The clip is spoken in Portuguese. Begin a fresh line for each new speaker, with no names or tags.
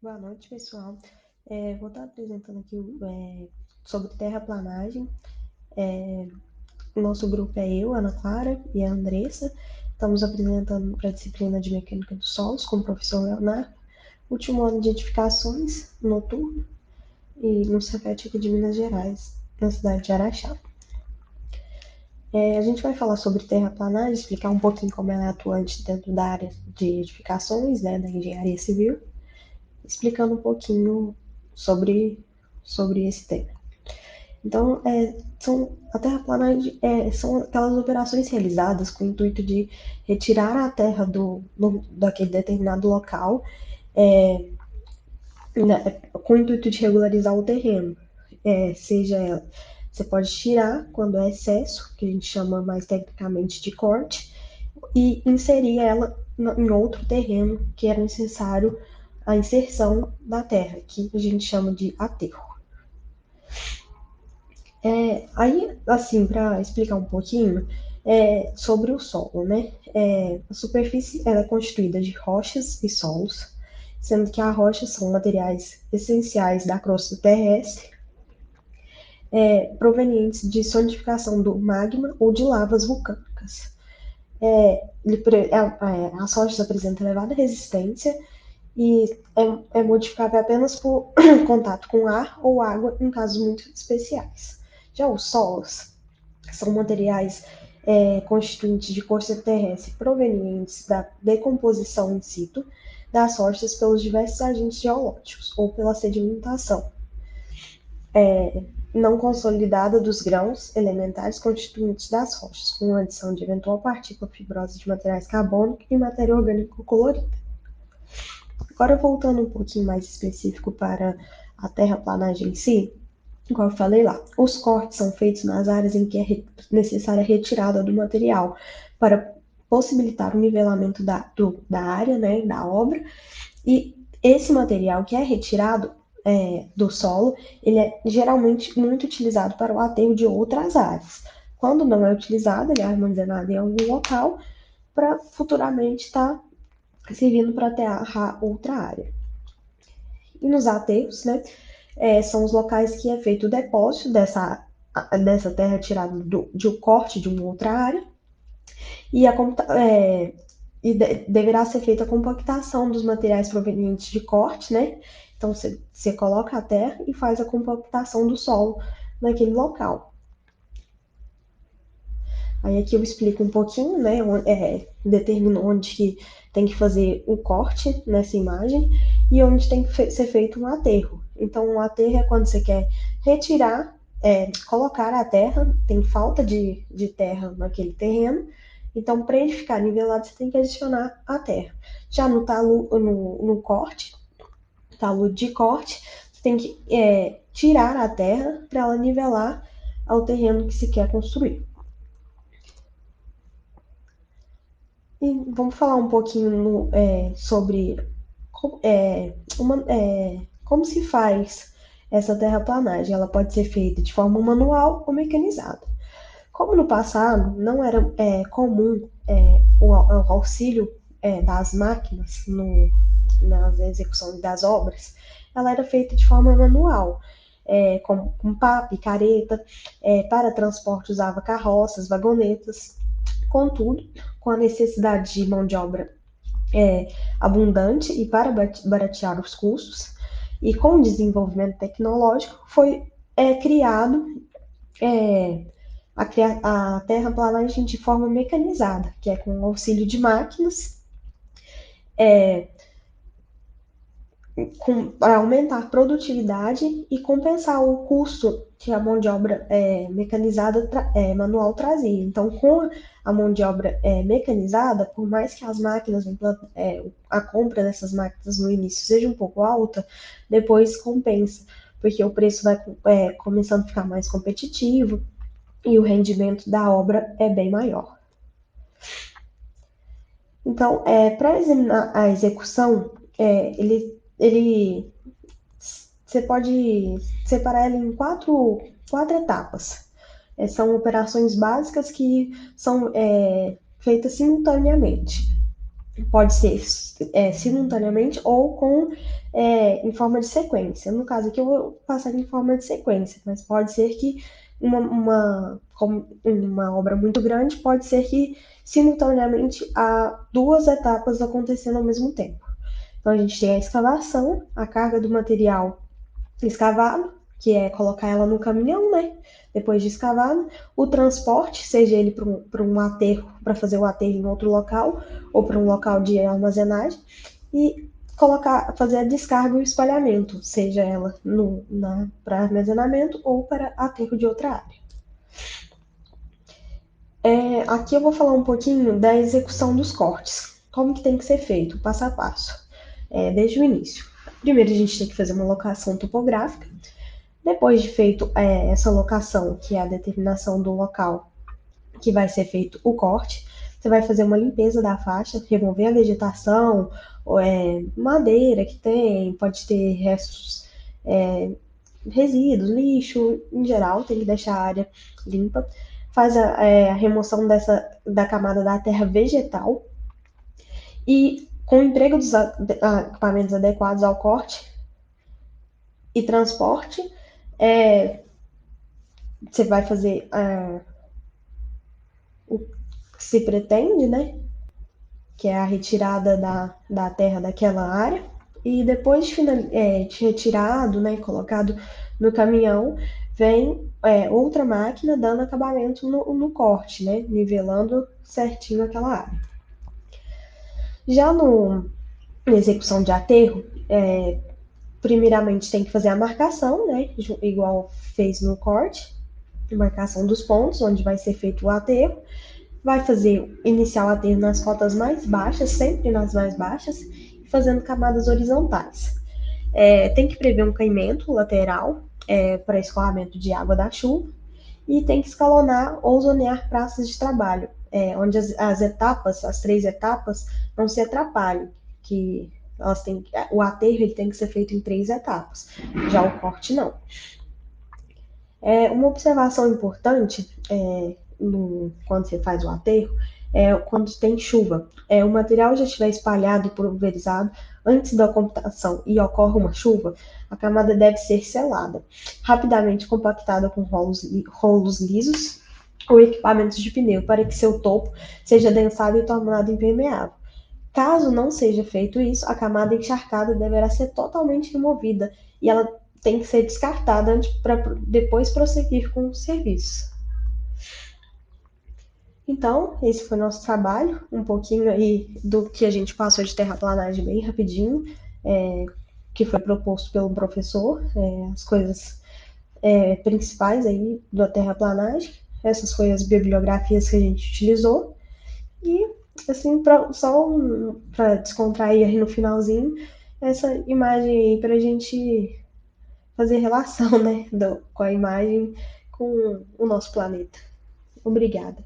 Boa noite, pessoal. Vou estar apresentando aqui sobre terraplanagem. O nosso grupo é eu, Ana Clara e a Andressa. Estamos apresentando para a disciplina de Mecânica dos Solos com o professor Leonardo, último ano de edificações, noturno, e no Cefet aqui de Minas Gerais, na cidade de Araxá. A gente vai falar sobre terraplanagem, explicar um pouquinho como ela é atuante dentro da área de edificações, né, da engenharia civil, explicando um pouquinho sobre esse tema. Então, a terraplanagem são aquelas operações realizadas com o intuito de retirar a terra daquele determinado local, com o intuito de regularizar o terreno. Você pode tirar quando é excesso, que a gente chama mais tecnicamente de corte, e inserir ela em outro terreno que era necessário a inserção da terra, que a gente chama de aterro. Aí, assim, para explicar um pouquinho sobre o solo, né? A superfície ela é constituída de rochas e solos, sendo que as rochas são materiais essenciais da crosta terrestre, provenientes de solidificação do magma ou de lavas vulcânicas. As rochas apresentam elevada resistência e é modificável apenas por contato com ar ou água em casos muito especiais. Já os solos são materiais constituintes de crosta terrestre provenientes da decomposição in situ das rochas pelos diversos agentes geológicos ou pela sedimentação não consolidada dos grãos elementares constituintes das rochas, com adição de eventual partícula fibrosa de materiais carbônicos e matéria orgânica colorida. Agora, voltando um pouquinho mais específico para a terraplanagem em si, igual eu falei lá, os cortes são feitos nas áreas em que é necessária a retirada do material para possibilitar o nivelamento da área, né, da obra, e esse material que é retirado do solo, ele é geralmente muito utilizado para o aterro de outras áreas. Quando não é utilizado, ele é armazenado em algum local para futuramente estar servindo para aterrar outra área. E nos aterros, né, são os locais que é feito o depósito dessa terra tirada de um corte de uma outra área e deverá ser feita a compactação dos materiais provenientes de corte, né? Então você coloca a terra e faz a compactação do solo naquele local. Aí aqui eu explico um pouquinho, né? Determino onde que tem que fazer o corte nessa imagem e onde tem que ser feito um aterro. Então, um aterro é quando você quer retirar, colocar a terra, tem falta de terra naquele terreno, então para ele ficar nivelado você tem que adicionar a terra. Já no corte, talude de corte, você tem que tirar a terra para ela nivelar ao terreno que se quer construir. E vamos falar um pouquinho sobre como se faz essa terraplanagem. Ela pode ser feita de forma manual ou mecanizada. Como no passado não era comum o auxílio das máquinas nas execuções das obras, ela era feita de forma manual, com pá, picareta, para transporte usava carroças, vagonetas. Contudo, com a necessidade de mão de obra abundante e para baratear os custos, e com o desenvolvimento tecnológico, foi criado a terraplanagem de forma mecanizada, que é com o auxílio de máquinas, para aumentar a produtividade e compensar o custo que a mão de obra mecanizada manual trazia. Então, com a mão de obra mecanizada, por mais que as máquinas, a compra dessas máquinas no início seja um pouco alta, depois compensa, porque o preço vai começando a ficar mais competitivo e o rendimento da obra é bem maior. Então, para examinar a execução, você pode separar ele em quatro etapas. São operações básicas que são feitas simultaneamente. pode ser simultaneamente ou em forma de sequência. No caso aqui eu vou passar em forma de sequência, mas pode ser que como uma obra muito grande, pode ser que simultaneamente há duas etapas acontecendo ao mesmo tempo. Então a gente tem a escavação, a carga do material escavado, que é colocar ela no caminhão, né? Depois de escavado, o transporte, seja ele para um aterro, para fazer o aterro em outro local, ou para um local de armazenagem, e fazer a descarga e o espalhamento, seja ela para armazenamento ou para aterro de outra área. Aqui eu vou falar um pouquinho da execução dos cortes, como que tem que ser feito, passo a passo, desde o início. Primeiro a gente tem que fazer uma locação topográfica. Depois de feito essa locação, que é a determinação do local que vai ser feito o corte, você vai fazer uma limpeza da faixa, remover a vegetação, madeira que tem, pode ter restos, resíduos, lixo, em geral, tem que deixar a área limpa. Faz a remoção da camada da terra vegetal e com o emprego dos equipamentos adequados ao corte e transporte, você vai fazer o que se pretende, né? Que é a retirada da terra daquela área. E depois de retirado, né, colocado no caminhão, vem outra máquina dando acabamento no corte, né, nivelando certinho aquela área. Já na execução de aterro, primeiramente tem que fazer a marcação, né, igual fez no corte, marcação dos pontos onde vai ser feito o aterro. Vai iniciar o aterro nas cotas mais baixas, sempre nas mais baixas, fazendo camadas horizontais. Tem que prever um caimento lateral para escoamento de água da chuva e tem que escalonar ou zonear praças de trabalho, onde as 3 etapas, não se atrapalhem, que o aterro ele tem que ser feito em 3 etapas, já o corte não. Uma observação importante quando você faz o aterro quando tem chuva. O material já estiver espalhado e pulverizado antes da compactação e ocorre uma chuva, a camada deve ser selada, rapidamente compactada com rolos lisos ou equipamentos de pneu para que seu topo seja densado e tornado impermeável. Caso não seja feito isso, a camada encharcada deverá ser totalmente removida e ela tem que ser descartada antes para depois prosseguir com o serviço. Então, esse foi o nosso trabalho, um pouquinho aí do que a gente passou de terraplanagem bem rapidinho, que foi proposto pelo professor, as coisas principais aí da terraplanagem. Essas foram as bibliografias que a gente utilizou. E, assim, só para descontrair aí no finalzinho, essa imagem aí para a gente fazer relação, né, com a imagem com o nosso planeta. Obrigada.